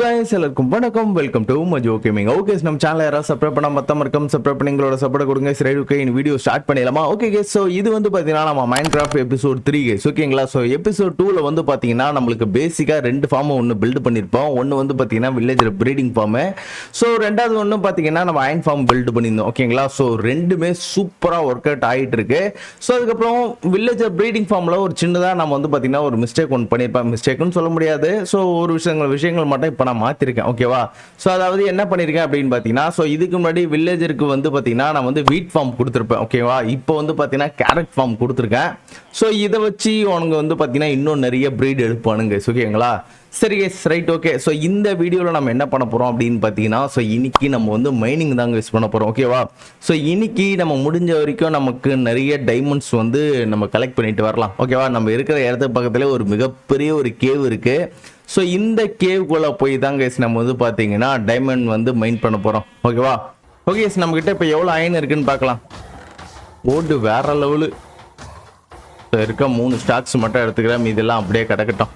guys, எல்லாருக்கும் வணக்கம். Welcome to Majo gaming. Okay, நம்ம சேனலை யாராவது சப்ஸ்கிரைப் பண்ண மொத்தம் இருக்கும் சப்ஸ்கிரைப் பண்ணி எங்களோட சப்போர்ட் கொடுங்க. சரி, ஓகே, இந்த வீடியோ ஸ்டார்ட் பண்ணிடலாமா? ஓகே கேஸ், ஸோ இது வந்து பார்த்தீங்கன்னா நம்ம மைன்கிராஃப்ட் எபிசோட் 3 கேஸ். ஓகேங்களா? ஸோ எபிசோட் 2ல வந்து பார்த்தீங்கன்னா நம்மளுக்கு பேசிக்காக 2 ஃபார்மை ஒன்று பில்டு பண்ணியிருப்போம். ஒன்று வந்து பார்த்தீங்கன்னா வில்லேஜில் ப்ரீடிங் ஃபார்மு. ஸோ ரெண்டாவது ஒன்று பார்த்தீங்கன்னா நம்ம அயன் ஃபார்ம் பில்டு பண்ணியிருந்தோம். ஓகேங்களா? ஸோ ரெண்டுமே சூப்பராக ஒர்க் அவுட் ஆகிட்டு இருக்கு. ஸோ அதுக்கப்புறம் வில்லேஜர் ப்ரீடிங் ஃபார்மில் ஒரு சின்னதாக நம்ம வந்து பார்த்தீங்கன்னா ஒரு மிஸ்டேக் ஒன்று பண்ணியிருப்பேன். மிஸ்டேக்னு சொல்ல முடியாது. ஸோ ஒரு விஷயங்கள் மட்டும் இப்போ நான் மாற்றிருக்கேன். ஓகேவா? ஸோ அதாவது என்ன பண்ணியிருக்கேன் அப்படின்னு பார்த்தீங்கன்னா, ஸோ இதுக்கு முன்னாடி வில்லேஜருக்கு வந்து பார்த்தீங்கன்னா நான் வந்து வீட் ஃபார்ம் கொடுத்துருப்பேன். ஓகேவா? இப்போ வந்து பார்த்தீங்கன்னா கேரட் ஃபார்ம் கொடுத்துருக்கேன். ஸோ இதை வச்சு உனக்கு வந்து பார்த்தீங்கன்னா இன்னும் நிறைய ப்ரீட் எடுப்பானுங்க. ஓகேங்களா? சரி எஸ், ரைட், ஓகே. ஸோ இந்த வீடியோவில் நம்ம என்ன பண்ண போகிறோம் அப்படின்னு பார்த்தீங்கன்னா, ஸோ இன்னைக்கு நம்ம வந்து மைனிங் தாங்க யூஸ் பண்ண போகிறோம். ஓகேவா? ஸோ இன்னைக்கு நம்ம முடிஞ்ச வரைக்கும் நமக்கு நிறைய டைமண்ட்ஸ் வந்து நம்ம கலெக்ட் பண்ணிட்டு வரலாம். ஓகேவா? நம்ம இருக்கிற இடத்துக்கு பக்கத்தில் ஒரு மிகப்பெரிய ஒரு கேவ் இருக்குது. ஸோ இந்த கேவுக்குள்ளே போய் தாங்க நம்ம வந்து பார்த்தீங்கன்னா டைமண்ட் வந்து மைன் பண்ண போகிறோம். ஓகேவா? ஓகே, நம்மக்கிட்ட இப்போ எவ்வளோ அயன் இருக்குன்னு பார்க்கலாம். ஓடு வேற லெவலு. ஸோ இருக்க 3 ஸ்டாக்ஸ் மட்டும் எடுத்துக்கிறேன், இதெல்லாம் அப்படியே கிடக்கட்டும்.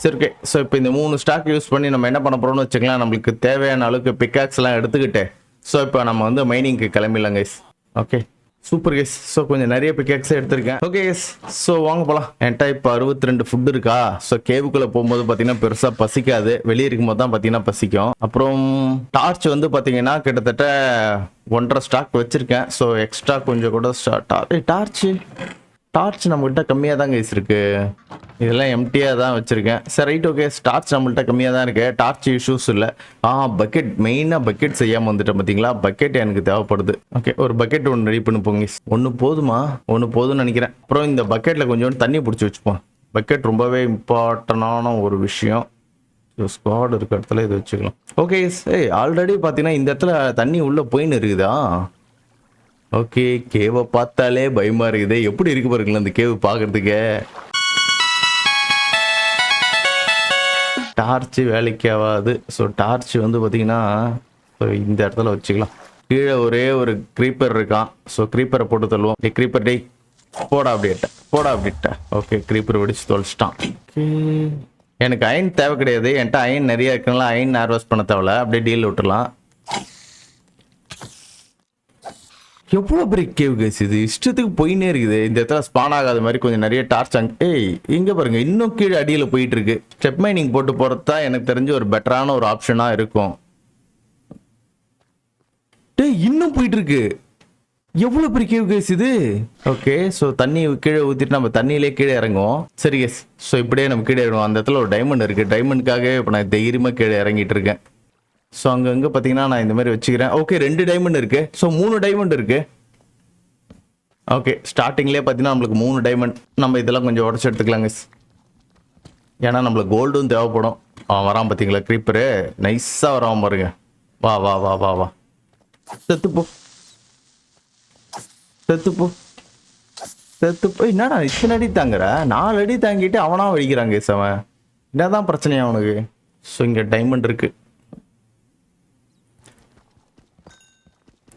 சரி, ஓகே. ஸோ இப்போ இந்த 3 ஸ்டாக் யூஸ் பண்ணி நம்ம என்ன பண்ண போகிறோம்னு வச்சுக்கலாம். நம்மளுக்கு தேவையான அளவுக்கு பிக்காக்ஸ்லாம் எடுத்துக்கிட்டு ஸோ இப்போ நம்ம வந்து மைனிங்க்கு கிளம்பிடலாம் கைஸ். ஓகே, சூப்பர் கேஸ். ஸோ கொஞ்சம் நிறைய பிக்காக்ஸே எடுத்திருக்கேன். ஓகே கேஸ், ஸோ வாங்க போகலாம். என்கிட்ட இப்போ 62 ஃபுட் இருக்கா. ஸோ கேவுக்குள்ளே போகும்போது பார்த்தீங்கன்னா பெருசாக பசிக்காது. வெளியே இருக்கும்போது தான் பார்த்தீங்கன்னா பசிக்கும். அப்புறம் டார்ச் வந்து பார்த்தீங்கன்னா கிட்டத்தட்ட 1.5 ஸ்டாக் வச்சுருக்கேன். ஸோ எக்ஸ்ட்ரா கொஞ்சம் கூட டார்ச் நம்மகிட்ட கம்மியாக தான் கைஸ் இருக்கு. இதெல்லாம் எம்டியாக தான் வச்சுருக்கேன். சரி, ரைட், ஓகே. டார்ச் நம்மள்கிட்ட கம்மியாக தான் இருக்கு. டார்ச் இஷ்யூஸ் இல்லை. பக்கெட், மெயினாக பக்கெட் செய்யாமல் வந்துட்டேன் பார்த்தீங்களா. பக்கெட் எனக்கு தேவைப்படுது. ஓகே, ஒரு பக்கெட் ஒன்று ரெடி பண்ணி போங்க. ஒன்று போதுமா? ஒன்று போதும்னு நினைக்கிறேன். அப்புறம் இந்த பக்கெட்டில் கொஞ்சோண்டு தண்ணி பிடிச்சி வச்சுப்போம். பக்கெட் ரொம்பவே இம்பார்ட்டண்டான ஒரு விஷயம். ஸ்குவாட் இருக்க இடத்துல இது வச்சுக்கலாம். ஓகே, ஆல்ரெடி பார்த்தீங்கன்னா இந்த இடத்துல தண்ணி உள்ளே போயின்னு இருக்குதா. ஓகே, கேவை பார்த்தாலே பயமா இருக்குது. எப்படி இருக்கு பாருங்களேன் அந்த கேவு பார்க்கறதுக்கு. டார்ச் வேலைக்கு ஆகாது. ஸோ டார்ச் வந்து பார்த்தீங்கன்னா இந்த இடத்துல வச்சுக்கலாம். கீழே ஒரே ஒரு க்ரீப்பர் இருக்கான். ஸோ க்ரீப்பரை போட்டு தள்ளுவோம். க்ரீப்பர் டே போடா அப்படிட்ட. ஓகே, க்ரீப்பர் வெடிச்சு தொலைச்சிட்டான். ஓகே, எனக்கு அயன் தேவை கிடையாது. என்கிட்ட அயன் நிறைய இருக்குனால அயன் ஹார்வெஸ்ட் பண்ண தேவையில்ல. அப்படியே டீல் விட்டுலாம். எவ்வளோ பெரிய கேவ் கைஸ் இது. இஷ்டத்துக்கு போயினே இருக்குது. இந்த இடத்துல ஸ்பான் ஆகாத மாதிரி கொஞ்சம் நிறைய டார்ச் இங்கே பாருங்க, இன்னும் கீழே அடியில் போயிட்டு இருக்கு. ஸ்டெப் மைனிங் போட்டு போகிறது தான் எனக்கு தெரிஞ்சு ஒரு பெட்டரான ஒரு ஆப்ஷனாக இருக்கும். இன்னும் போயிட்டு இருக்கு. எவ்வளோ பெரிய கேவ் கைஸ் இது. ஓகே, ஸோ தண்ணி கீழே ஊற்றிட்டு நம்ம தண்ணியிலே கீழே இறங்குவோம். சரி கேஸ், ஸோ இப்படியே நம்ம கீழே இறங்குவோம். அந்த இடத்துல ஒரு டைமண்ட் இருக்குது. டைமண்டுக்காகவே இப்போ நான் தைரியமாக கீழே இறங்கிட்டு இருக்கேன். ஸோ அங்கங்கே பார்த்தீங்கன்னா நான் இந்த மாதிரி வச்சுக்கிறேன். ஓகே, 2 டைமண்ட் இருக்கு. ஸோ 3 டைமண்ட் இருக்கு. ஓகே, ஸ்டார்டிங்லேயே பார்த்தீங்கன்னா நம்மளுக்கு 3 டைமண்ட். நம்ம இதெல்லாம் கொஞ்சம் உடச்சி எடுத்துக்கலாங்க. ஏன்னா நம்மளுக்கு கோல்டும் தேவைப்படும். வரான் பார்த்தீங்களா க்ரீப்பரு. நைஸாக வரான் பாருங்க. வா வா வா வா வா செத்துப்போ. என்னடா இத்தனை அடி தாங்குற? 4 அடி தாங்கிட்டு அவனா வடிக்கிறாங்க அவன். என்னதான் பிரச்சனையா அவனுக்கு? ஸோ இங்கே டைமண்ட் இருக்கு.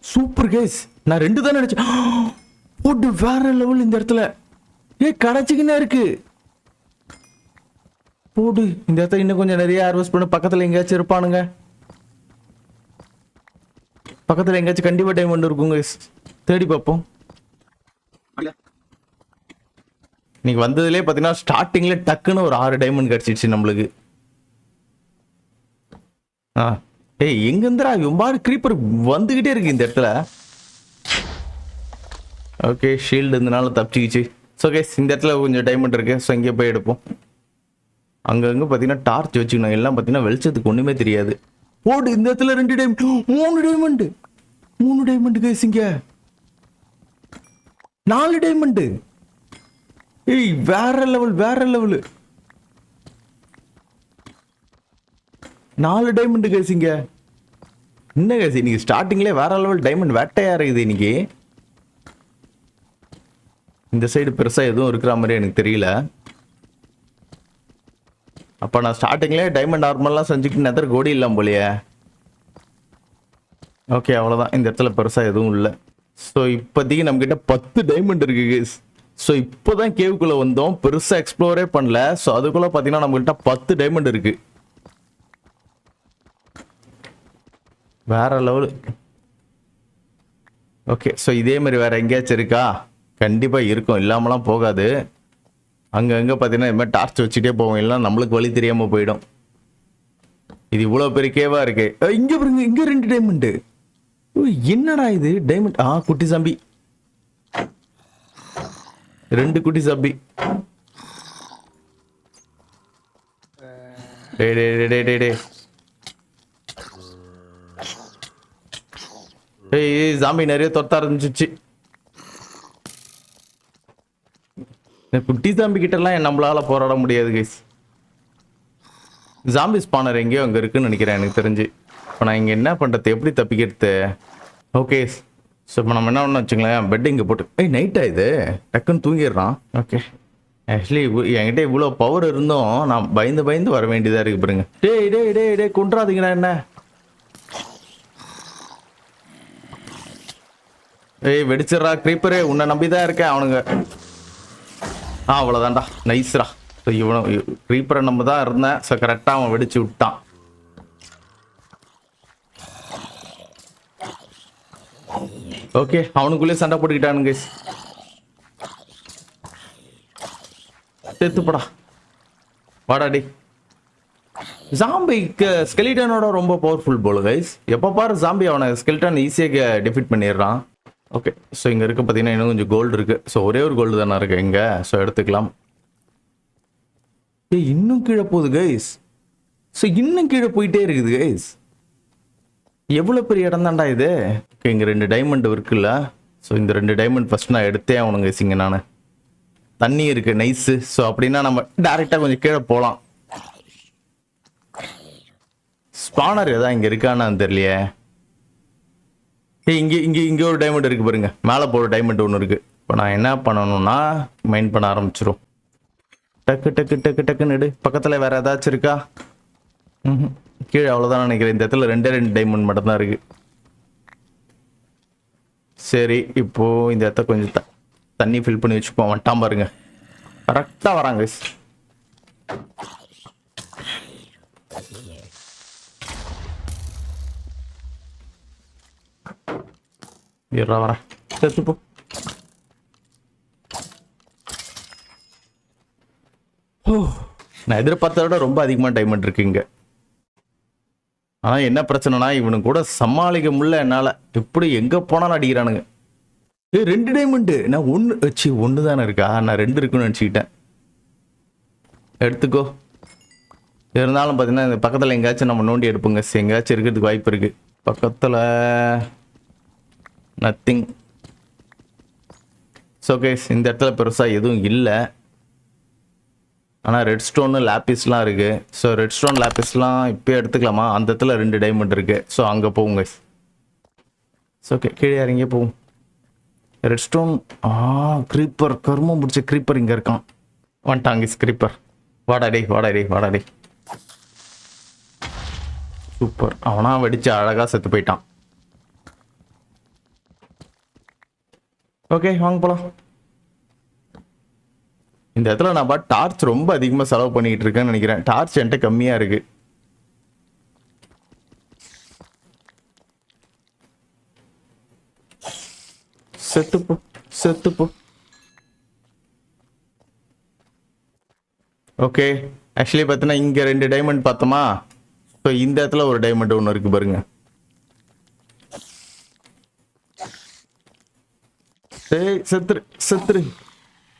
Super case. நான் 2 தானே அடிச்சேன். போட்டு வேற லெவல் இந்த இடத்துல. கடைச்சிக்கினே இருக்கு. போடு இந்த இடத்துல இன்னும் கொஞ்சம் நிறைய ஹார்வெஸ்ட் பண்ணு. பக்கத்தில் எங்கேயாச்சும் இருப்பானுங்க. பக்கத்தில் எங்கேயாச்சும் கண்டிப்பா டைமண்ட் இருக்குங்க. தேடி பார்ப்போம். நீங்க வந்ததுலேயே பார்த்தீங்கன்னா ஸ்டார்டிங்ல டக்குன்னு ஒரு 6 டைமண்ட் கிடைச்சிடுச்சு நம்மளுக்கு. எங்கிருந்துடா இவ்வாறு க்ரீப்பர் வந்துகிட்டே இருக்கு இந்த இடத்துல. ஓகே, ஷீல்டு இருந்தனால தப்பிச்சிக்கிச்சு. ஸோ கேஸ், இந்த இடத்துல கொஞ்சம் டைமண்ட் இருக்கு. ஸோ இங்கே போய் எடுப்போம். அங்கங்கே பார்த்தீங்கன்னா டார்ச் வச்சுக்கணும். எல்லாம் பார்த்தீங்கன்னா வெளிச்சத்துக்கு ஒன்றுமே தெரியாது. போடு இந்த இடத்துல 2 டைமண்ட், 3 டைமண்ட் கேஸ். இங்க 4 டைமண்ட். வேற லெவல் 4 டைமண்ட் கேசிங்க. என்ன கேசி இன்னைக்கு ஸ்டார்டிங்லேயே வேற லெவல் டைமண்ட் வேட்டையா இருக்குது இன்னைக்கு. இந்த சைடு பெருசாக எதுவும் இருக்கிற மாதிரி எனக்கு தெரியல. அப்போ நான் ஸ்டார்டிங்லேயே டைமண்ட் ஆர்மர்லாம் செஞ்சுக்கிட்டு நெதர் கோடி இல்லாம போலையே. ஓகே, அவ்வளோதான். இந்த இடத்துல பெருசாக எதுவும் இல்லை. ஸோ இப்போதைக்கு நம்மக்கிட்ட 10 டைமண்ட் இருக்கு கேஸ். ஸோ இப்போ தான் கேவுக்குள்ளே வந்தோம். பெருசாக எக்ஸ்ப்ளோரே பண்ணல. ஸோ அதுக்குள்ளே பார்த்தீங்கன்னா நம்மகிட்ட 10 டைமண்ட் இருக்குது. வேற லெவலு. ஓகே, ஸோ இதே மாதிரி வேற எங்கேயாச்சும் இருக்கா? கண்டிப்பாக இருக்கும், இல்லாமலாம் போகாது. அங்கங்கே பார்த்தீங்கன்னா இது மாதிரி டார்ச் வச்சுட்டே போவோம், இல்லை நம்மளுக்கு வழி தெரியாமல் போயிடும். இது இவ்வளோ பெரிய கேவா இருக்கு. இங்கே பாருங்க, இங்கே 2 டைமண்டு. என்னடா இது டைமண்ட்? குட்டி சாம்பி, 2 குட்டி சாம்பி. டே டே டே டே டே ஏய், ஜாம்பி நிறைய தொத்த ஆரம்பிச்சிச்சு. குட்டி ஜாம்பி கிட்டலாம் நம்மளால போராட முடியாது கைஸ். ஜாம்பி ஸ்பானர் எங்கேயோ அங்கே இருக்குன்னு நினைக்கிறேன் எனக்கு தெரிஞ்சு. இப்போ நான் இங்கே என்ன பண்ணுறது, எப்படி தப்பிக்கிறது? ஓகே, ஸோ இப்போ நம்ம என்ன ஒன்று வச்சுங்களேன், பெட் இங்கே போட்டு நைட் ஆகுது, டக்குன்னு தூங்கிடுறான். ஓகே, ஆக்சுவலி என்கிட்ட இவ்வளோ பவர் இருந்தும் நான் பயந்து பயந்து வர வேண்டியதாக இருக்கு பாருங்க. டேய் டேய் டேய் டே கொன்றாதீங்கண்ணா என்ன. வெடிச்சிடறா க்ரீப்பரே, உன்னை நம்பி தான் இருக்கேன். அவனுங்க அவ்வளோதான்டா, நைஸ்ரா. ஸோ இவனை க்ரீப்பரை நம்ம தான் இருந்தேன். ஸோ கரெக்டாக அவன் வெடிச்சு விட்டான். ஓகே, அவனுக்குள்ளே சண்டை போட்டுக்கிட்டானுங்க. செத்துப்படா, வாடாடி. ஜாம்பி ஸ்கெலிட்டனோட ரொம்ப பவர்ஃபுல் போல கைஸ். எப்போ பாரு ஜாம்பி அவனை ஸ்கெலிட்டன் ஈஸியாக டிஃபீட் பண்ணிடுறான். ஓகே, ஸோ இங்கே இருக்க பார்த்தீங்கன்னா இன்னும் கொஞ்சம் கோல்டு இருக்குது. ஸோ ஒரே ஒரு கோல்டு தானே இருக்குது இங்கே. ஸோ எடுத்துக்கலாம். இன்னும் கீழே போகுது கைஸ். ஸோ இன்னும் கீழே போயிட்டே இருக்குது கைஸ். எவ்வளோ பெரிய இடம் தான்டா இது. ஓகே, இங்கே 2 டைமண்ட் இருக்குல்ல. ஸோ இந்த 2 டைமண்ட் ஃபஸ்ட் நான் எடுத்தே ஆகணுங்க கைஸ். இங்கே நான் தண்ணி இருக்கு, நைஸு. ஸோ அப்படின்னா நம்ம டேரெக்டாக கொஞ்சம் கீழே போகலாம். ஸ்பானர் எதா இங்கே இருக்கான்னு தெரியலையே. இங்கே இங்கே இங்கே ஒரு டைமண்ட் இருக்குது பாருங்க, மேலே போகிற டைமண்ட் ஒன்று இருக்குது. இப்போ நான் என்ன பண்ணணும்னா மைண்ட் பண்ண ஆரம்பிச்சிடும். டக்கு டக்கு டக்கு டக்குன்னு எடு. பக்கத்தில் வேறு ஏதாச்சும் இருக்கா? கீழே அவ்வளோதான் நினைக்கிறேன். இந்த இடத்துல 2 டைமண்ட் மட்டும்தான் இருக்குது. சரி, இப்போது இந்த இடத்த கொஞ்சம் தண்ணி ஃபில் பண்ணி வச்சுப்போம். வந்துட்டான் பாருங்க, கரெக்டாக வராங்க. வரேன், செத்துப்போ. நான் எதிர்பார்த்தத விட ரொம்ப அதிகமாக டைமண்ட் இருக்கு இங்க. ஆனால் என்ன பிரச்சனைனா இவனு கூட சமாளிக்க முடியல என்னால். எப்படி எங்கே போனாலும் அடிக்கிறானுங்க. 2 டைமண்டு. நான் ஒன்று தானே இருக்கா? நான் 2 இருக்குன்னு நினச்சிக்கிட்டேன். எடுத்துக்கோ. இருந்தாலும் பார்த்தீங்கன்னா இந்த பக்கத்தில் எங்கேயாச்சும் நம்ம நோண்டி எடுப்போங்க. எங்கேயாச்சும் இருக்கிறதுக்கு வாய்ப்பு இருக்குது. பக்கத்தில் நத்திங். ஸோ கேஸ் இந்த இடத்துல பெருசாக எதுவும் இல்லை. ஆனால் ரெட் ஸ்டோனு லேப்பிஸ்லாம் இருக்குது. ஸோ ரெட் ஸ்டோன் லேப்பிஸ்லாம் இப்போ எடுத்துக்கலாமா? அந்த இடத்துல 2 டைமண்ட் இருக்குது. ஸோ அங்கே போவோங்க. ஸோ ஓகே, கீழே இறங்கியே போவோம். Red stone. க்ரீப்பர், கருமம் பிடிச்ச க்ரீப்பர் இங்கே இருக்கான். வந்துட்டாங்க க்ரீப்பர். வாடாடே வாடாடே வாடாடே. சூப்பர், அவனா வெடிச்சு அழகாக செத்து போயிட்டான். ஓகே, வாங்க போலாம். இந்த இடத்துல நான் டார்ச் ரொம்ப அதிகமாக செலவு பண்ணிக்கிட்டு இருக்கேன்னு நினைக்கிறேன். டார்ச் என்கிட்ட கம்மியாக இருக்கு. செத்துப்போ செத்துப்போ. ஓகே, ஆக்சுவலி பார்த்தீங்கன்னா இங்கே 2 டைமண்ட் பார்த்தோமா? ஸோ இந்த இடத்துல ஒரு டைமண்ட் ஒன்று இருக்கு பாருங்க. செத்துரு செத்துரு.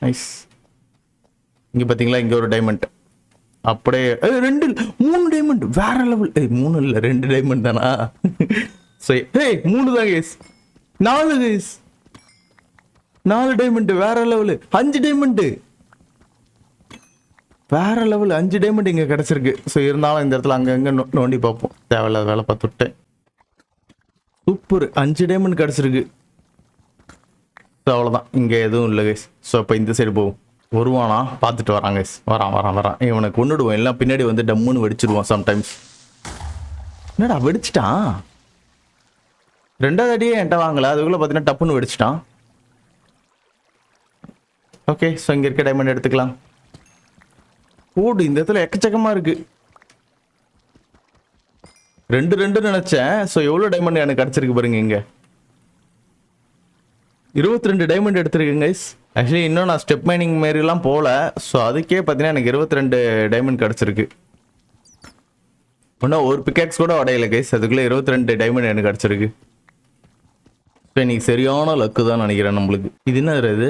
நைஸ். இங்கே பார்த்தீங்களா, இங்கே ஒரு டைமண்ட். அப்படியே 3 டைமண்ட் வேற லெவல். 3 இல்லை 2 டைமண்ட் தானா? சரி, 3 தான் கேஸ். 4 கேஸ். 4 டைமண்ட் வேற லெவலு. 5 டைமண்ட் வேற லெவல். 5 டைமண்ட் இங்கே கிடச்சிருக்கு. ஸோ இருந்தாலும் இந்த இடத்துல அங்கங்கே நோண்டி பார்ப்போம். தேவையில்லாத வேலை பார்த்துட்டேன். சூப்பர், 5 டைமண்ட் கிடச்சிருக்கு. ஸோ அவ்வளோதான், இங்கே எதுவும் இல்லை கைஸ். ஸோ இப்போ இந்த சைடு போவோம். வருவானா பார்த்துட்டு வரான் கைஸ். வரான். இவனை கொண்டுடுவோம். எல்லாம் பின்னாடி வந்து டம்முன்னு வெடிச்சிடுவான் சம்டைம்ஸ். என்னடா வெடிச்சிட்டான்? 2வது அடியே என்கிட்ட வாங்கல, அதுக்குள்ளே பார்த்தீங்கன்னா டப்புன்னு வெடிச்சிட்டான். ஓகே, ஸோ இங்கே இருக்க டைமண்ட் எடுத்துக்கலாம். ஓடு, இந்த இடத்துல எக்கச்சக்கமாக இருக்கு. ரெண்டு ரெண்டு நினைச்சேன். ஸோ எவ்வளோ டைமண்ட் எனக்கு கிடச்சிருக்கு பாருங்க இங்கே. 22 டைமண்ட் எடுத்திருக்கேன் கைஸ். ஆக்சுவலி இன்னும் நான் ஸ்டெப் மைனிங் மாரிலாம் போகல. ஸோ அதுக்கே பார்த்தீங்கன்னா எனக்கு 22 டைமண்ட் கிடச்சிருக்கு. இன்னும் ஒரு பிக்கேக்ஸ் கூட உடையல கைஸ், அதுக்குள்ளே 22 டைமண்ட் எனக்கு கிடச்சிருக்கு. ஸோ இன்னைக்கு சரியான லக்கு தான் நினைக்கிறேன் நம்மளுக்கு. இது என்ன இது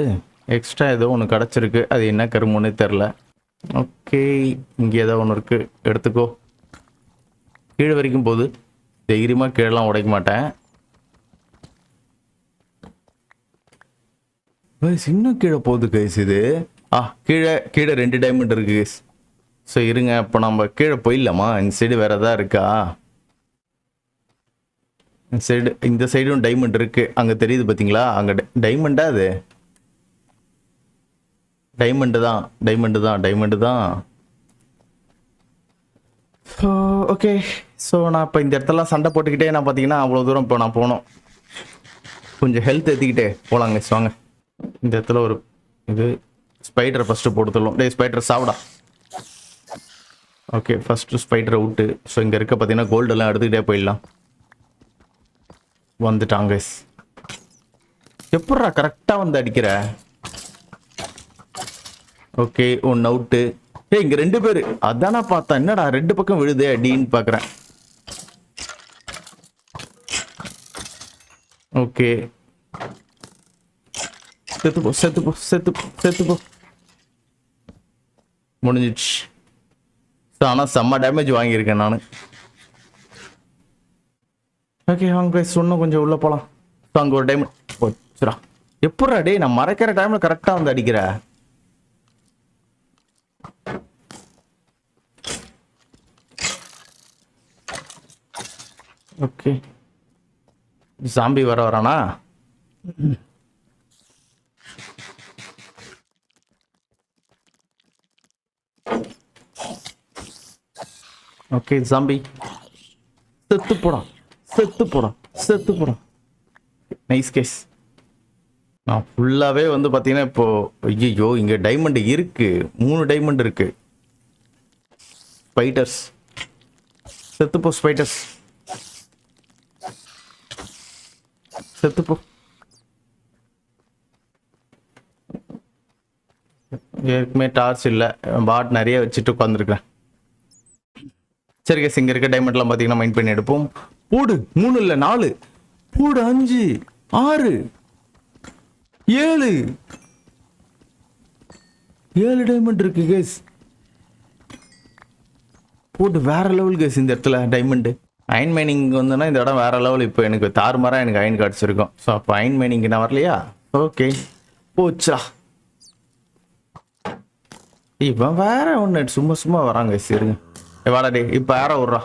எக்ஸ்ட்ரா ஏதோ ஒன்று கிடச்சிருக்கு, அது என்ன கருமுன்னே தெரில. ஓகே, இங்கே ஏதோ ஒன்று இருக்குது, எடுத்துக்கோ. கீழே வரைக்கும் போகுது, தைரியமாக கீழெலாம் உடைக்க மாட்டேன். இன்னும் கீழே போகுது கைஸ் இது. கீழே கீழே 2 டைமண்ட் இருக்கு கைஸ். ஸோ இருங்க, இப்போ நம்ம கீழே போயிடலாமா? இந்த சைடு வேற எதாவது இருக்கா? இந்த சைடும் டைமண்ட் இருக்கு. அங்கே தெரியுது பார்த்தீங்களா? அங்கே டைமண்டா? அது டைமண்டு தான், டைமண்டு தான், டைமண்டு தான். ஓகே, ஸோ நான் இப்போ இந்த இடத்துலலாம் சண்டை போட்டுக்கிட்டே நான் பார்த்தீங்கன்னா அவ்வளோ தூரம் இப்போ நான் போனோம். கொஞ்சம் ஹெல்த் ஏற்றிக்கிட்டே போகலாங்க வாங்க. இந்த இடத்துல ஒரு இது ஸ்பைடரை ஃபஸ்ட்டு போட்டு தள்ளும். டே ஸ்பைடர் சாப்பிடா. ஓகே, ஃபஸ்ட்டு ஸ்பைடரை விட்டு ஸோ இங்கே இருக்க பார்த்தீங்கன்னா கோல்டெல்லாம் எடுத்துக்கிட்டே போயிடலாம். வந்துட்டாங்க. எப்பட்றா கரெக்டாக வந்து அடிக்கிற? ஓகே, ஒன்று அவுட்டு. இங்கே 2 பேர். அதானா பார்த்தா என்னடா 2 பக்கம் விழுது அடின்னு பார்க்குறேன். ஓகே, செத்துப்போ செத்துப்போ செத்துப்போ செத்துப்போ. முடிஞ்சிச்சு. ஸோ ஆனால் செம்ம டேமேஜ் வாங்கியிருக்கேன் நான். ஓகே வாங்க கைஸ், இன்னும் கொஞ்சம் உள்ளே போகலாம். ஸோ அங்கே ஒரு டைமண்ட் போச்சுடா. எப்பட்றா டே நான் மறைக்கிற டைமில் கரெக்டாக வந்து அடிக்கிற? ஓகே, ஜாம்பி வரானா? ஓகே ஜாம்பி செத்து போடா, செத்து போடா, செத்து போடா. Nice case. நான் ஃபுல்லாகவே வந்து பார்த்தீங்கன்னா இப்போ ஐயோ இங்கே டைமண்ட் இருக்கு, 3 டைமண்ட் இருக்கு. ஸ்பைடர்ஸ் செத்துப்போ, ஸ்பைடர்ஸ் செத்துப்போ. ஏற்கனவே டார்ச் இல்லை, பாட் நிறைய வச்சுட்டு உட்காந்துருக்கேன். சரி கேஸ், இங்கே இருக்க டைமண்ட்லாம் பார்த்தீங்கன்னா மைண்ட் பண்ணி எடுப்போம். போடு 3 இல்லை 4, போடு 5 6 7 7 டைமண்ட் இருக்கு கேஸ். போட்டு வேற லெவல் கேஸ் இந்த இடத்துல டைமண்டு. அயன் மைனிங் வந்தோன்னா இந்த இடம் வேற லெவல். இப்போ எனக்கு தாறுமாறாக எனக்கு அயன் கிடச்சிருக்கும். ஸோ அப்போ அயன் மைனிங் நான் வரலையா? ஓகே போச்சா. இவன் வேற ஒன்று சும்மா சும்மா வராங்க. சரிங்க வாடா டே, இப்போ யாரா விட்றா?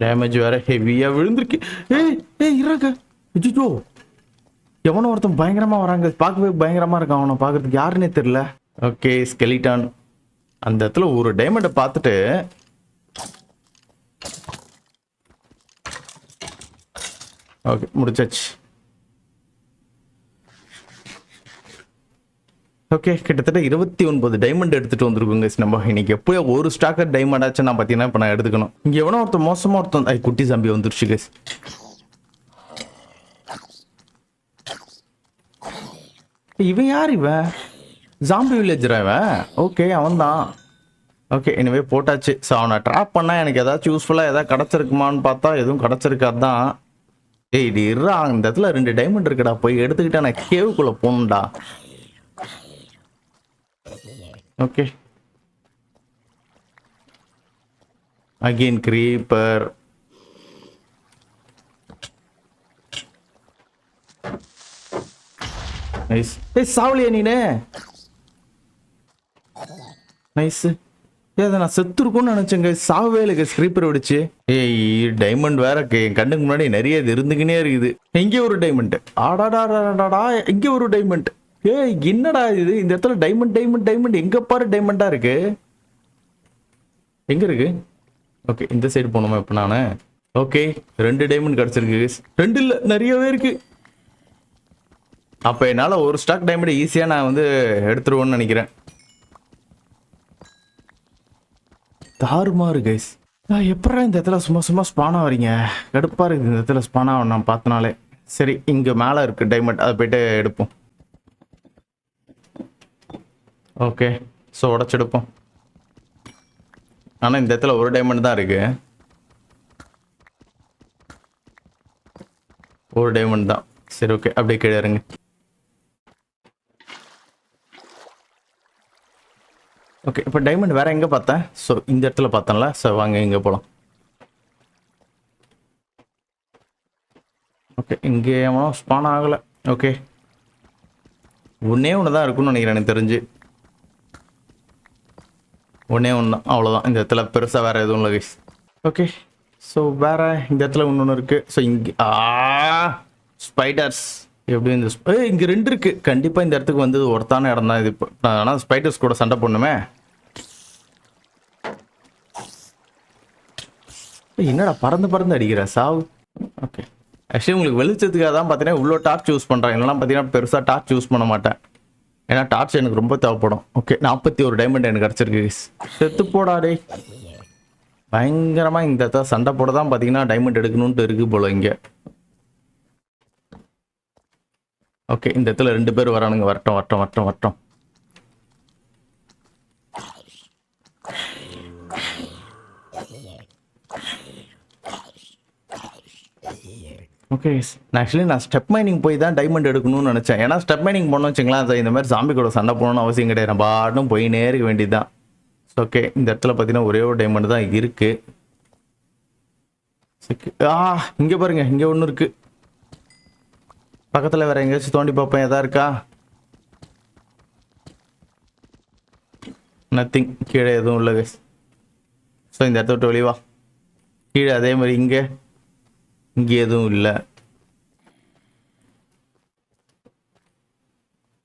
டேமேஜ் வேற ஹெவியா விழுந்திருக்கு. இருக்க ஜிஜோ எவனோ ஒருத்தன் பயங்கரமா வராங்க. பார்க்கவே பயங்கரமா இருக்கான். அவனை பார்க்கறதுக்கு யாருன்னே தெரியல. Okay skeleton. அந்த இடத்துல ஒரு டைமண்டை பார்த்துட்டு ஓகே முடிச்சாச்சு. ஓகே கிட்டத்தட்ட 29 டைமண்ட் எடுத்துட்டு வந்துருக்குங்க நம்ம இன்னைக்கு. எப்போயோ ஒரு ஸ்டாக்கர் டைமண்ட் ஆச்சு நான் பார்த்தீங்கன்னா இப்போ நான் எடுத்துக்கணும். இங்கே எவனோ ஒருத்தன் மோசமாக ஒருத்தன் குட்டி சாம்பி வந்துருச்சு கேஸ். இவன் யார்? இவன் ஜாம்பி வில்லேஜரா இவன்? ஓகே அவன் தான். ஓகே எனவே போட்டாச்சு. ஸோ அவனை ட்ராப் பண்ணால் எனக்கு ஏதாச்சும் யூஸ்ஃபுல்லாக ஏதாவது கிடச்சிருக்குமான்னு பார்த்தா எதுவும் கிடச்சிருக்காது தான். இது இருறா, இந்த இடத்துல 2 டைமண்ட் இருக்குடா, போய் எடுத்துக்கிட்டா நான் கேவுக்குள்ளே போகணும்டா. Okay again creeper. நைஸ். சாவலியா நீனே? நைஸ். ஏதா நான் செத்துருக்கும்னு நினைச்சேங்க, சாவே இல்லை ஸ்க்ரீப்பர் விடுச்சு. டைமண்ட் வேற என் கண்ணுக்கு முன்னாடி நிறைய இது இருந்துக்கினே இருக்குது. எங்கே ஒரு டைமண்ட்? ஆடாடாடாடாடா, இங்கே ஒரு டைமண்ட். என்னடா இது? இந்த இடத்துல டைமண்ட் டைமண்ட் டைமண்ட் எங்க பாரு டைமண்டா இருக்கு. எங்க இருக்கு? ஓகே இந்த சைடு போகணுமா இப்போ நான்? ஓகே 2 டைமண்ட் கிடச்சிருக்கு guys. 2 இல்லை நிறையவே இருக்கு. அப்போ என்னால் ஒரு ஸ்டாக் டைமண்ட் ஈஸியாக நான் வந்து எடுத்துருவோன்னு நினைக்கிறேன். தாறுமாறு கைஸ். எப்படா இந்த இடத்துல சும்மா சும்மா ஸ்பானா வரீங்க? கடுப்பாக இருக்குது இந்த இடத்துல ஸ்பானா நான் பார்த்தனாலே. சரி இங்கே மேலே இருக்குது டைமண்ட், அதை போய்ட்டு எடுப்போம். ஓகே ஸோ உடச்செடுப்போம். ஆனால் இந்த இடத்துல ஒரு டைமண்ட் தான் இருக்கு. ஒரு டைமண்ட் தான். சரி ஓகே அப்படியே கீழே இறங்க. ஓகே இப்போ டைமண்ட் வேறு எங்கே பார்த்தேன்? ஸோ இந்த இடத்துல பார்த்தேன்ல. ஸோ வாங்க இங்கே போகலாம். ஓகே இங்கே எவனோ ஸ்பான் ஆகலை. ஓகே ஒன்றே ஒன்று தான் இருக்குன்னு நினைக்கிறேன் எனக்கு தெரிஞ்சு. ஒன்றே ஒன்று தான், அவ்வளோதான். இந்த இடத்துல பெருசாக வேறு எதுவும் இல்லை கைஸ். ஓகே ஸோ வேறு இந்த இடத்துல ஒன்று இருக்குது. ஸோ இங்கே ஸ்பைடர்ஸ் எப்படி இந்த இங்கே 2 இருக்குது. கண்டிப்பாக இந்த இடத்துக்கு வந்து ஒருத்தான இடம் தான் இது. இப்போ ஆனால் ஸ்பைடர்ஸ் கூட சண்டை போடணுமே. என்னடா பறந்து பறந்து அடிக்கிற சாவு. ஓகே ஆக்சுவலி உங்களுக்கு வெளிச்சத்துக்காக தான் பார்த்தீங்கன்னா இவ்வளோ டார்ச் யூஸ் பண்ணுறேன். இல்லைனா பார்த்தீங்கன்னா பெருசாக டார்ச் யூஸ் பண்ண மாட்டேன். ஏன்னா டார்ச் எனக்கு ரொம்ப தேவைப்படும். ஓகே 41 டைமண்ட் எனக்கு கிடச்சிருக்கு. செத்து போடாடே. பயங்கரமாக இந்த இடத்துல சண்டை போட தான் பார்த்தீங்கன்னா டைமண்ட் எடுக்கணுன்ட்டு இருக்குது போல இங்கே. ஓகே இந்த இடத்துல 2 பேர் வரானுங்க. வரட்டும் வரட்டும் வரட்டும் வரட்டும். ஓகே நான் ஸ்டெப் மைனிங் போய் தான் டைமண்ட் எடுக்கணும்னு நினச்சேன். ஏன்னா ஸ்டெப் மைனிங் போனோம்னு வச்சுங்களேன், இந்த மாதிரி ஜாம்பி கூட சண்டை போகணும்னு அவசியம் கிடையாது. நம்ம பாட்டும் போயினே இருக்க வேண்டியது தான். ஓகே இந்த இடத்துல பார்த்தீங்கன்னா ஒரே ஒரு டைமண்ட் தான் இருக்குது. இங்கே பாருங்க இங்கே ஒன்று இருக்குது. பக்கத்தில் வேறு எங்கேயாச்சும் தோண்டி பார்ப்பேன் எதா இருக்கா. நத்திங். கீழே எதுவும் இல்லை கைஸ். ஸோ இந்த இடத்த விட்டு வெளிவா. கீழே அதே மாதிரி இங்கே எதுவும் இல்லை.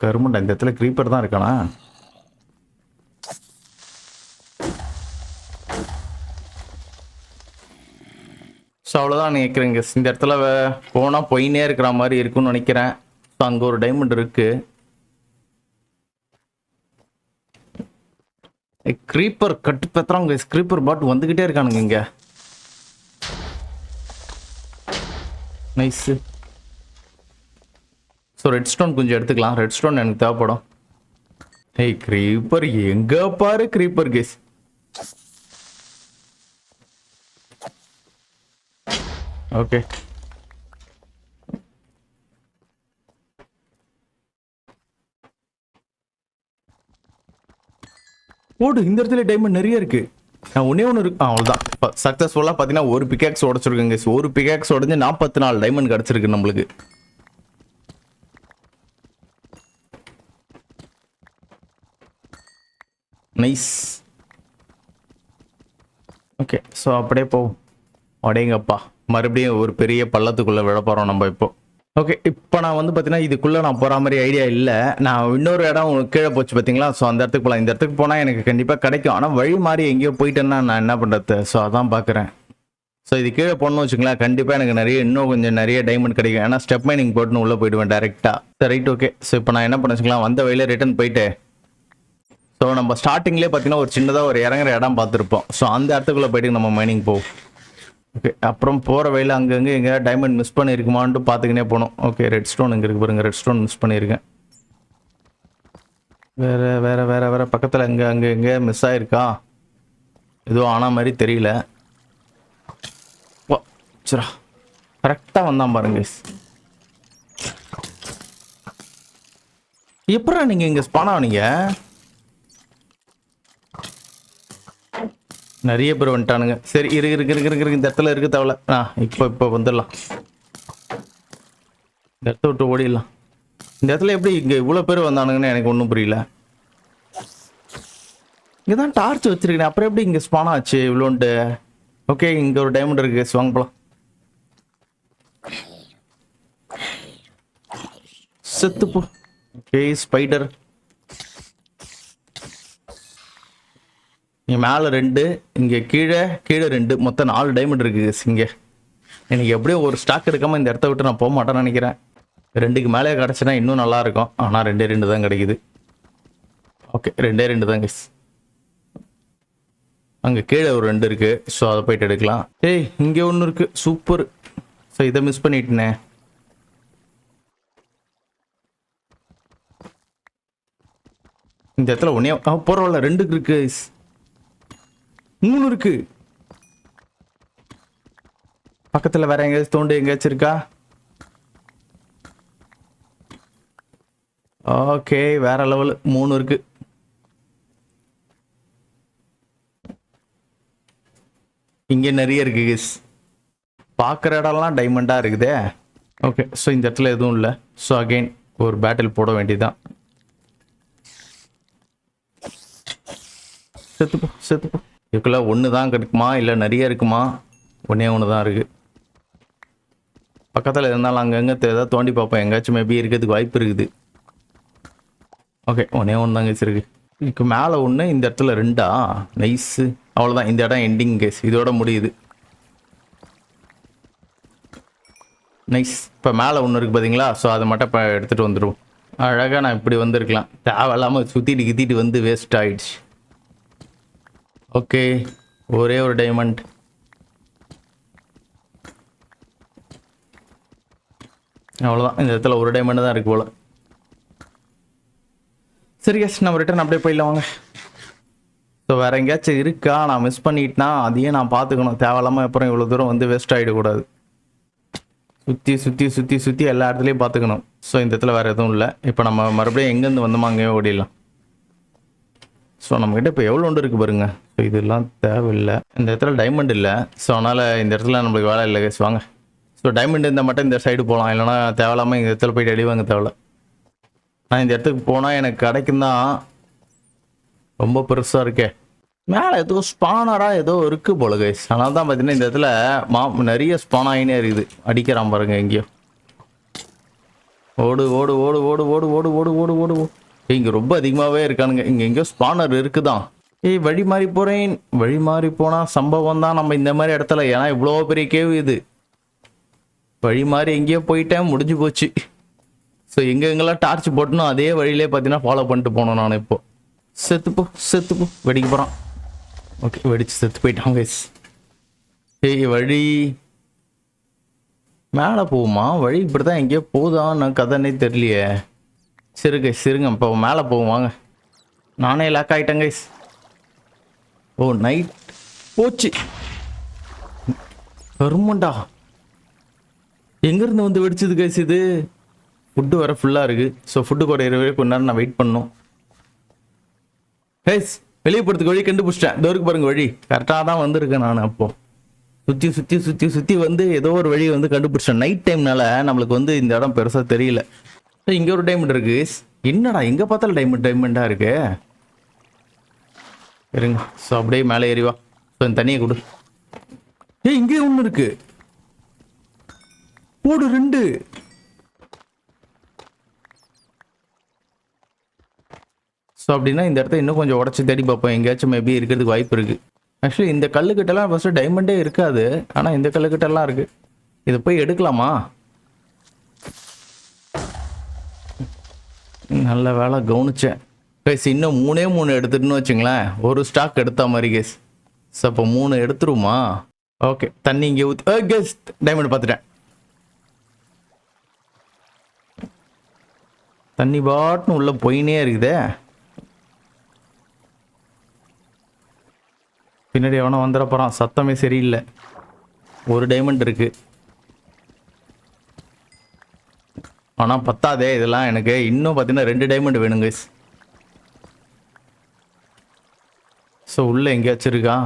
கருமண்டா இந்த இடத்துல க்ரீப்பர் தான் இருக்கானா? ஸோ அவ்வளோதான் நினைக்கிறேங்க. இந்த இடத்துல போனால் போயினே இருக்கிற மாதிரி இருக்குன்னு நினைக்கிறேன். ஸோ அங்கே ஒரு டைமண்ட் இருக்கு. க்ரீப்பர் கட்டு பத்திரங்க. க்ரீப்பர் பாட் வந்துக்கிட்டே இருக்கானுங்க இங்கே. நைஸு. ஸோ ரெட் ஸ்டோன் கொஞ்சம் எடுத்துக்கலாம். ரெட் ஸ்டோன் எனக்கு தேவைப்படும். ஏய் க்ரீப்பர் எங்கே பாரு க்ரீப்பர் கேஸ். ஓகே போடு. இந்த இடத்துல டைமண்ட் நிறைய இருக்கு. நான் ஒன்னே ஒன்று இருக்கு. அவ்வளோதான். சக்ஸஸ்ஃபுல்லாக பார்த்தீங்கன்னா ஒரு பிகாக்ஸ் உடச்சிருக்குங்க. ஒரு பிகாக்ஸ் உடஞ்சி 44 டைமண்ட் கிடச்சிருக்கு நம்மளுக்கு. நைஸ். ஓகே ஸோ அப்படியே போவோம். அடேங்கப்பா மறுபடியும் ஒரு பெரிய பள்ளத்துக்குள்ளே விழ போகிறோம் நம்ம இப்போ. ஓகே இப்போ நான் வந்து பார்த்தீங்கன்னா இதுக்குள்ளே நான் போகிற மாதிரி ஐடியா இல்லை. நான் இன்னொரு இடம் கீழே போச்சு பார்த்தீங்களா. ஸோ அந்த இடத்துக்கு போகலாம். இந்த இடத்துக்கு போனால் எனக்கு கண்டிப்பாக கிடைக்கும். ஆனால் வழி மாறி எங்கேயோ போயிட்டேன்னா நான் என்ன பண்ணுறது? ஸோ அதான் பார்க்குறேன். ஸோ இது கீழே போடணும்னு வச்சுங்களேன், கண்டிப்பாக எனக்கு இன்னும் கொஞ்சம் நிறைய டைமண்ட் கிடைக்கும். ஏன்னா ஸ்டெப் மைனிங் போட்டுன்னு உள்ளே போயிடுவேன் டேரெக்டாக. சரி ரைட் ஓகே. ஸோ இப்போ நான் என்ன பண்ண வச்சுக்கலாம், வந்த வழியில ரிட்டர்ன் போயிட்டு ஸோ நம்ம ஸ்டார்டிங்லேயே பார்த்தீங்கன்னா ஒரு சின்னதாக ஒரு இறங்குற இடம் பார்த்துருப்போம். ஸோ அந்த இடத்துக்குள்ளே போயிட்டு நம்ம மைனிங் போவோம். ஓகே அப்புறம் போகிற வழியில் அங்கங்கே எங்கே டைமண்ட் மிஸ் பண்ணியிருக்குமான்ட்டு பார்த்துக்கினே போகணும். ஓகே ரெட் ஸ்டோன் இங்கே இருக்கு பாருங்க. ரெட் ஸ்டோன் மிஸ் பண்ணியிருக்கேன். வேறு பக்கத்தில் அங்கே மிஸ் ஆகிருக்கா? எதுவும் ஆன மாதிரி தெரியல. ஓ சரா கரெக்டாக வந்தான் பாருங்க. எப்படா நீங்கள் இங்கே ஸ்பான் ஆனீங்க? நிறைய பேர் வந்துட்டானுங்க. சரி இருக்கு இந்த இடத்துல இருக்கு தவளை. இப்போ வந்துடலாம். இந்த இடத்த விட்டு ஓடிடலாம். இந்த இடத்துல எப்படி இங்கே இவ்வளோ பேர் வந்தானுங்கன்னு எனக்கு ஒன்றும் புரியல. இங்கே தான் டார்ச் வச்சிருக்கேன், அப்புறம் எப்படி இங்கே ஸ்பான் ஆச்சு இவ்வளோன்ட்டு? ஓகே இங்கே ஒரு டைமண்ட் இருக்கு. வாங்க போகலாம். செத்துப்போ. ஓகே ஸ்பைடர் மேலே 2, இங்கே கீழே கீழே 2, மொத்தம் 4 டைமண்ட் இருக்குது இங்கே. எனக்கு எப்படியும் ஒரு ஸ்டாக் எடுக்காமல் இந்த இடத்த விட்டு நான் போக மாட்டேன்னு நினைக்கிறேன். 2க்கு மேலே கிடச்சுன்னா இன்னும் நல்லாயிருக்கும். ஆனால் 2 தான் கிடைக்குது. ஓகே 2 தான் கைஸ். அங்கே கீழே ஒரு 2 இருக்குது. ஸோ அதை போயிட்டு எடுக்கலாம். ஏய் இங்கே ஒன்று இருக்குது. சூப்பர். ஸோ இதை மிஸ் பண்ணிட்டேனே. இந்த இடத்துல ஒன்னே பரவாயில்ல 2 இருக்கு. 3 இருக்கு. பக்கத்தில் வேற எங்கேயாச்சும் தோண்டு எங்கேயாச்சும் இருக்கா? ஓகே வேற லெவல் 3 இருக்கு. இங்கே நிறைய இருக்கு கேஸ். பார்க்குற இடம்லாம் டைமண்டாக இருக்குதே. ஓகே ஸோ இந்த இடத்துல எதுவும் இல்லை. ஸோ அகெயின் ஒரு பேட்டில் போட வேண்டியதுதான். செத்துப்போ. இதுக்குள்ள 1 தான் கிடைக்குமா இல்லை நிறைய இருக்குமா? ஒன்றே தான் இருக்குது. பக்கத்தில் இருந்தாலும் அங்கங்கே ஏதாவது தோண்டி பார்ப்போம். எங்கேயாச்சும் மேபி இருக்கிறதுக்கு வாய்ப்பு இருக்குது. ஓகே ஒன்றே தாங்க வச்சிருக்கு. இதுக்கு மேலே 1, இந்த இடத்துல 2. நைஸு. அவ்வளோதான், இந்த இடம் எண்டிங் கேஸ். இதோட முடியுது. நைஸ். இப்போ மேலே 1 இருக்குது பார்த்தீங்களா? ஸோ அதை மட்டும் இப்போ எடுத்துகிட்டு வந்துடுவோம். அழகாக நான் இப்படி வந்திருக்கலாம். தேவையில்லாமல் சுற்றிட்டு கித்திட்டு வந்து வேஸ்ட் ஆகிடுச்சு. ஓகே ஒரே ஒரு டைமண்ட். அவ்வளோதான், இந்த இடத்துல ஒரு டைமண்ட் தான் இருக்குது போல். சரி கேஸ் நம்ம ரிட்டர்ன் அப்படியே போயிடலாம் வாங்க. ஸோ வேறு எங்கேயாச்சும் இருக்கா நான் மிஸ் பண்ணிட்டேன்னா அதையே நான் பார்த்துக்கணும். தேவையில்லாமல் அப்புறம் இவ்வளோ தூரம் வந்து வேஸ்ட் ஆகிடக்கூடாது. சுற்றி எல்லா இடத்துலையும் பார்த்துக்கணும். ஸோ இந்த இடத்துல வேறு எதுவும் இல்லை. இப்போ நம்ம மறுபடியும் எங்கேருந்து வந்தோமோ அங்கேயே ஓடிடலாம். ஸோ நம்மக்கிட்ட இப்போ எவ்வளோ ஒன்று இருக்குது பாருங்க. ஸோ இதெல்லாம் தேவையில்லை. இந்த இடத்துல டைமண்ட் இல்லை. ஸோ அதனால் இந்த இடத்துல நம்மளுக்கு வேலை இல்லை கேஸ். வாங்க. ஸோ டைமண்ட் இருந்தால் மட்டும் இந்த சைடு போகலாம். இல்லைனா தேவையில்லாமல் இந்த இடத்துல போய்ட்டு அடிவாங்க தேவையில்ல. நான் இந்த இடத்துக்கு போனால் எனக்கு கிடைக்கும் தான். ரொம்ப பெருசாக இருக்கே. மேலே ஏதோ ஸ்பானராக ஏதோ இருக்குது போல கைஸ். அதனால தான் பார்த்தீங்கன்னா இந்த இடத்துல நிறைய ஸ்பான் ஆகினே இருக்குது. அடிக்கிறான் பாருங்க எங்கேயோ. ஓடு ஓடு ஓடு ஓடு ஓடு ஓடு ஓடு ஓடு ஓடு ஓடு. இங்கே ரொம்ப அதிகமாகவே இருக்கானுங்க. இங்கே எங்கேயோ ஸ்பானர் இருக்குதான். வழி மாறி போகிறேன். வழி மாறி போனால் சம்பவம் தான் நம்ம இந்த மாதிரி இடத்துல. ஏன்னா இவ்வளோ பெரிய கேவ் இது. வழி மாறி எங்கேயோ போயிட்டேன், முடிஞ்சு போச்சு. ஸோ எங்கெங்கெல்லாம் டார்ச் போட்டணும் அதே வழியிலே பார்த்தீங்கன்னா ஃபாலோ பண்ணிட்டு போனோம். நான் இப்போ செத்துப்போ வெடிக்க போகிறான். ஓகே வெடிச்சு செத்து போயிட்டான் கைஸ். வழி மேலே போகுமா? வழி இப்படி தான் எங்கேயோ போகுதான்னு கதைன்னே தெரியலையே. சரி கைஸ் சரிங்க இப்போ மேலே போவோம் வாங்க. நானே லாக் ஆகிட்டேன் கைஸ். ஓ நைட் போச்சு. கருமண்டா எங்கேருந்து வந்து வெடிச்சது கைஸ் இது? ஃபுட்டு வர ஃபுல்லாக இருக்குது. ஸோ ஃபுட்டு குறையிற வரை கொஞ்ச நேரம் நான் வெயிட் பண்ணணும். கைஸ் வெளியே போகிறதுக்கு வழி கண்டுபிடிச்சிட்டேன். இதோருக்கு பாருங்க வழி கரெக்டாக தான் வந்திருக்கேன் நான். அப்போது சுற்றி வந்து ஏதோ ஒரு வழி வந்து கண்டுபிடிச்சேன். நைட் டைம்னால நம்மளுக்கு வந்து இந்த இடம் பெருசாக தெரியல. இங்கே ஒரு டைமண்ட் இருக்கு. என்னடா எங்கே பார்த்தாலும் டைமண்டாக இருக்கு. இருங்க. ஸோ அப்படியே மேலே ஏறிவா. ஸோ தண்ணியை கொடு. இங்கே ஒன்று இருக்கு. போடு 2. ஸோ அப்படின்னா இந்த இடத்த இன்னும் கொஞ்சம் உடச்சி தேடி பார்ப்போம். எங்கேயாச்சும் மேபி இருக்கிறதுக்கு வாய்ப்பு இருக்குது. ஆக்சுவலி இந்த கல்லுக்கிட்டலாம் ஃபஸ்ட்டு டைமண்டே இருக்காது. ஆனால் இந்த கல்லுக்கிட்டலாம் இருக்குது. இதை போய் எடுக்கலாமா? நல்ல வேலை கவனிச்சேன் கேஸ். இன்னும் 3 எடுத்துட்டுன்னு வச்சுங்களேன். ஒரு ஸ்டாக் எடுத்த மாதிரி கேஸ். ஸோ அப்போ 3 எடுத்துருமா? ஓகே தண்ணி இங்கே ஊற்றி கேஸ் டைமண்ட் பார்த்துட்டேன். தண்ணி பாட்டுன்னு உள்ள போயினே இருக்குதே. பின்னாடி எவனோ வந்துட போகிறான். சத்தமே சரியில்லை. ஒரு டைமண்ட் இருக்கு. ஆனால் பத்தாதே இதெல்லாம் எனக்கு. இன்னும் பார்த்தீங்கன்னா 2 டைமண்ட் வேணும் கைஸ். ஸோ உள்ள எங்கேயாச்சும் இருக்கா?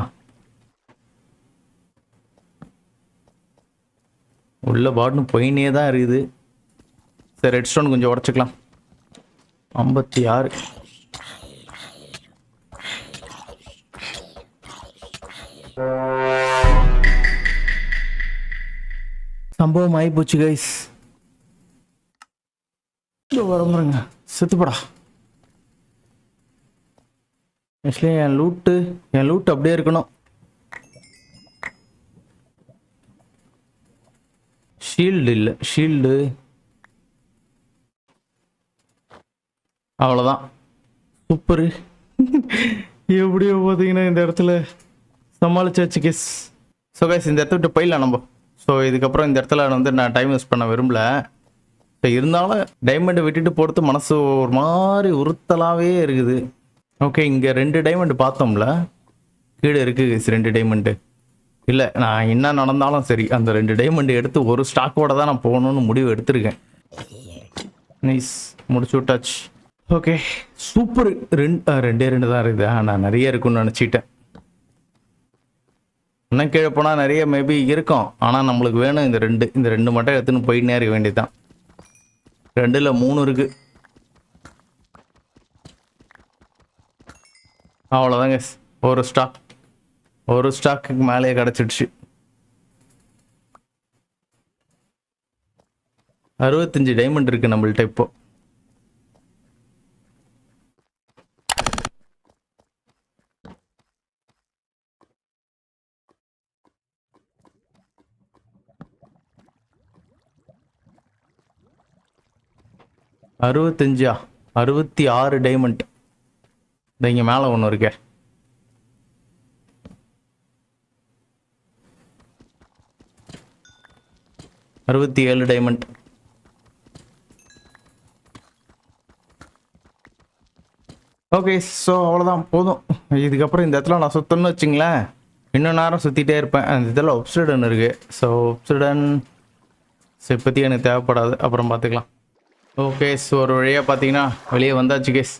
உள்ள பாட்டுன்னு போயினே தான் இருக்குது. சரி ரெட் ஸ்டோன் கொஞ்சம் உடச்சிக்கலாம். 56. சம்பவம் ஆகி போச்சு கைஸ். வரங்க செத்துப்படா. ஆக்சுவலி என் லூட்டு அப்படியே இருக்கணும். ஷீல்டு இல்லை, ஷீல்டு அவ்வளோதான். சூப்பரு. எப்படியோ பார்த்தீங்கன்னா இந்த இடத்துல சமாளிச்சாச்சு கேஸ். ஸோ கைஸ் இந்த இடத்த விட்டு போயிடலாம் நம்ம. ஸோ இதுக்கப்புறம் இந்த இடத்துல வந்து நான் டைம் வேஸ்ட் பண்ண விரும்பல. ஸோ இருந்தாலும் டைமண்டை விட்டுட்டு போகிறது மனசு ஒரு மாதிரி உறுத்தலாகவே இருக்குது. ஓகே, இங்கே 2 டைமண்ட் பார்த்தோம்ல, கீழே இருக்குது கைஸ் 2 டைமண்டு. இல்லை, நான் என்ன நடந்தாலும் சரி அந்த 2 டைமண்ட் எடுத்து ஒரு ஸ்டாக்கோட தான் நான் போகணுன்னு முடிவு எடுத்திருக்கேன். நைஸ், முடிச்சு விட்டாச்சு. Okay super. 2 தான் இருக்குது. நான் நிறைய இருக்குன்னு நினச்சிட்டேன். இன்னும் கீழே போனால் நிறைய மேபி இருக்கும், ஆனால் நம்மளுக்கு வேணும் இந்த ரெண்டு மட்டும் எடுத்துன்னு போயிட்டே இருக்க வேண்டியதுதான். 2ல் 3 இருக்கு. அவ்வளோதாங்க, ஒரு ஸ்டாக்குக்கு மேலேயே கிடச்சிடுச்சு. 65 டைமண்ட் இருக்கு நம்மள்ட்ட இப்போ. அறுபத்தஞ்சா 66 டைமண்ட். இங்கே மேலே ஒன்று இருக்கே. அறுபத்தி 67 டைமண்ட். ஓகே, ஸோ அவ்வளோதான், போதும். இதுக்கப்புறம் இந்த இடத்துல நான் சுற்றணும்னு வச்சுங்களேன், இன்னும் நேரம் சுற்றிட்டே இருப்பேன். அந்த இதில் ஒப்சிடன் இருக்குது. ஸோ ஒப்சிடன் இப்போதைக்கு எனக்கு தேவைப்படாது, அப்புறம் பார்த்துக்கலாம். ஓகே, ஸோ ஒரு வழியாக பார்த்தீங்கன்னா வெளியே வந்தாச்சு கேஸ்.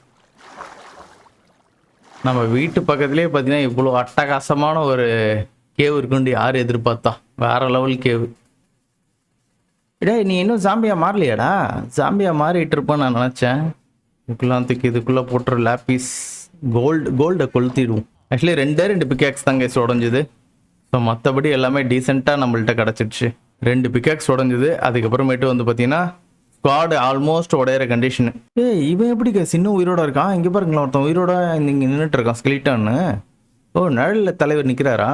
நம்ம வீட்டு பக்கத்துலேயே பார்த்தீங்கன்னா இவ்வளோ அட்டகாசமான ஒரு கேவ் இருக்குன்னு யார் எதிர்பார்த்தா? வேறு லெவல் கேவ். நீ இன்னும் ஜாம்பியாக மாறலையாடா? ஜாம்பியாக மாறிட்டு இருப்பேன்னு நான் நினச்சேன். இதுக்குள்ளே போட்டுரு லேப்பிஸ். கோல்டை கொளுத்திடுவோம். ஆக்சுவலி 2 பிக்காக்ஸ் தாங்க உடஞ்சுது. ஸோ மற்றபடி எல்லாமே டீசெண்டாக நம்மள்கிட்ட கிடச்சிடுச்சு. 2 பிக்காக்ஸ் உடஞ்சுது. அதுக்கப்புறமேட்டு வந்து பார்த்தீங்கன்னா ஸ்குவாடு ஆல்மோஸ்ட் உடையிற கண்டிஷனு. இவன் எப்படி இன்னும் உயிரோட இருக்கான்? இங்கே பாருங்களேன், ஒருத்தன் உயிரோட இங்கே நின்றுட்டு இருக்கான், ஸ்கெலிட்டான்னு. ஓ, நிழலில் தலைவர் நிற்கிறாரா?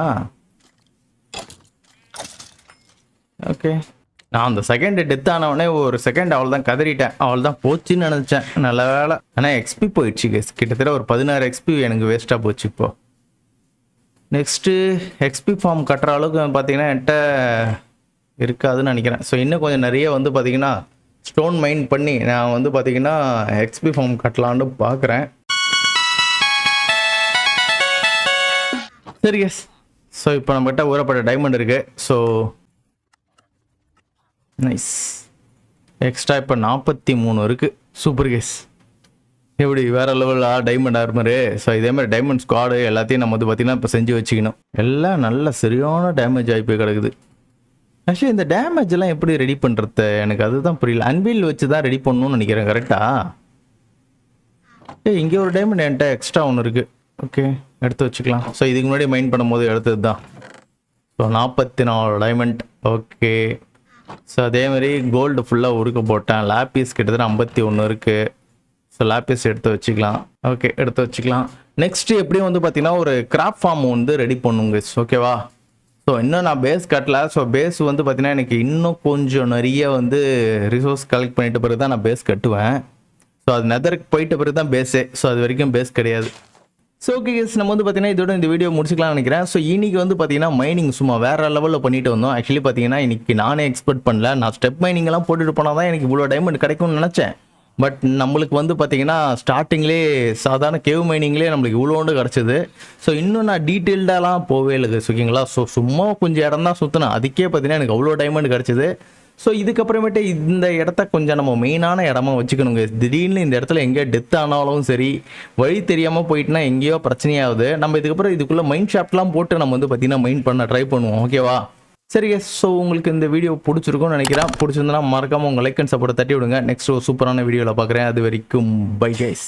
ஓகே, நான் அந்த செகண்ட் டெத் ஆனவனே ஒரு செகண்ட் அவள் தான் கதறிட்டேன். அவள் தான் போச்சுன்னு நினச்சேன். நல்ல வேலை. ஆனால் எக்ஸ்பி போயிடுச்சு கேஸ். கிட்டத்தட்ட ஒரு 16 எக்ஸ்பி எனக்கு வேஸ்ட்டாக போச்சு. இப்போ நெக்ஸ்ட்டு எக்ஸ்பி ஃபார்ம் கட்டுற அளவுக்கு பார்த்தீங்கன்னா என்கிட்ட இருக்காதுன்னு நினைக்கிறேன். ஸோ இன்னும் கொஞ்சம் நிறைய வந்து பார்த்தீங்கன்னா ஸ்டோன் மைன் பண்ணி நான் வந்து பார்த்தீங்கன்னா எக்ஸ்பி ஃபார்ம் கட்டலான்னு பார்க்குறேன். சரி கேஸ், ஸோ இப்போ நம்மகிட்ட ஊறப்பட்ட டைமண்ட் இருக்குது. So nice. எக்ஸ்ட்ரா இப்போ 43 இருக்குது. Super case. எப்படி வேறு லெவலாக டைமண்ட் ஆர்மரு. ஸோ இதேமாதிரி டைமண்ட் ஸ்குவாடு எல்லாத்தையும் நம்ம வந்து பார்த்திங்கன்னா இப்போ செஞ்சு வச்சுக்கணும். எல்லாம் நல்ல சரியான டேமேஜ் ஆகி போய் கிடக்குது. ஆக்சுவலி இந்த டேமேஜ் எல்லாம் எப்படி ரெடி பண்ணுறது எனக்கு அதுதான் புரியல. அன்வீல் வச்சு தான் ரெடி பண்ணணும்னு நினைக்கிறேன். கரெக்டாக? இங்கே ஒரு டைமண்ட் என்கிட்ட எக்ஸ்ட்ரா ஒன்று இருக்குது. ஓகே, எடுத்து வச்சுக்கலாம். ஸோ இதுக்கு முன்னாடி மைண்ட் பண்ணும்போது எடுத்தது தான். So 44 diamond. ஓகே, ஸோ அதேமாதிரி கோல்டு ஃபுல்லாக உருக்க போட்டேன். லேப்பிஸ் கிட்டத்தட்ட 51 இருக்குது. ஸோ லேப்பிஸ் எடுத்து வச்சுக்கலாம். ஓகே, எடுத்து வச்சுக்கலாம். நெக்ஸ்ட்டு எப்படியும் வந்து பார்த்தீங்கன்னா ஒரு கிராப் ஃபார்ம் வந்து ரெடி பண்ணுங்க. ஓகேவா? ஸோ இன்னும் நான் பேஸ் கட்டல. ஸோ பேஸ் வந்து பார்த்தீங்கன்னா எனக்கு இன்னும் கொஞ்சம் நிறைய வந்து ரிசோர்ஸ் கலெக்ட் பண்ணிட்ட பிறகு தான் நான் பேஸ் கட்டுவேன். ஸோ அது நெதருக்கு போயிட்ட பிறகு தான் பேஸே. ஸோ அது வரைக்கும் பேஸ் கிடையாது. ஸோ ஓகே கேஸ், நம்ம வந்து பார்த்தீங்கன்னா இதோட இந்த வீடியோ முடிச்சுக்கலாம்னு நினைக்கிறேன். ஸோ இன்னைக்கு வந்து பார்த்தீங்கன்னா மைனிங் சும்மா வேறு லெவலில் பண்ணிட்டு வந்தோம். ஆக்சுவலி பார்த்தீங்கன்னா இன்னைக்கு நானே எக்ஸ்பெக்ட் பண்ணல. நான் ஸ்டெப் மைனிங்லாம் போட்டுட்டு போனால் தான் எனக்கு இவ்வளோ டைமண்ட் கிடைக்கும்னு நினச்சேன். பட் நம்மளுக்கு வந்து பார்த்தீங்கன்னா ஸ்டார்டிங்லேயே சாதாரண கேவ் மைனிங்லேயே நம்மளுக்கு இவ்வளோண்டு கிடச்சிது. ஸோ இன்னும் நான் டீட்டெயில்டாலாம் போவே இல்லை ஓகேங்களா. ஸோ சும்மா கொஞ்சம் இடம் தான் சுற்றினேன். அதுக்கே பார்த்தீங்கன்னா எனக்கு அவ்வளோ டைமண்ட் கிடச்சிது. ஸோ இதுக்கப்புறமேட்டு இந்த இடத்த கொஞ்சம் நம்ம மெயினான இடமா வச்சுக்கணுங்க. திடீர்னு இந்த இடத்துல எங்கேயோ டெத் ஆனாலும் சரி, வழி தெரியாமல் போயிட்டுனா எங்கேயோ பிரச்சனையாகுது. நம்ம இதுக்கப்புறம் இதுக்குள்ளே மைண்ட் ஷாப்ட்லாம் போட்டு நம்ம வந்து பார்த்தீங்கன்னா மைண்ட் பண்ண ட்ரை பண்ணுவோம். ஓகேவா? சரி கேஸ், ஸோ உங்களுக்கு இந்த வீடியோ பிடிச்சிருக்கும்னு நினைக்கிறேன். பிடிச்சிருந்தனா மறக்காமல் உங்கள் லைக் அண்ட் சப்போர்ட்டை தட்டி விடுங்க. நெக்ஸ்ட் ஒரு சூப்பரான வீடியோவில் பார்க்குறேன். அது வரைக்கும் பை கைஸ்.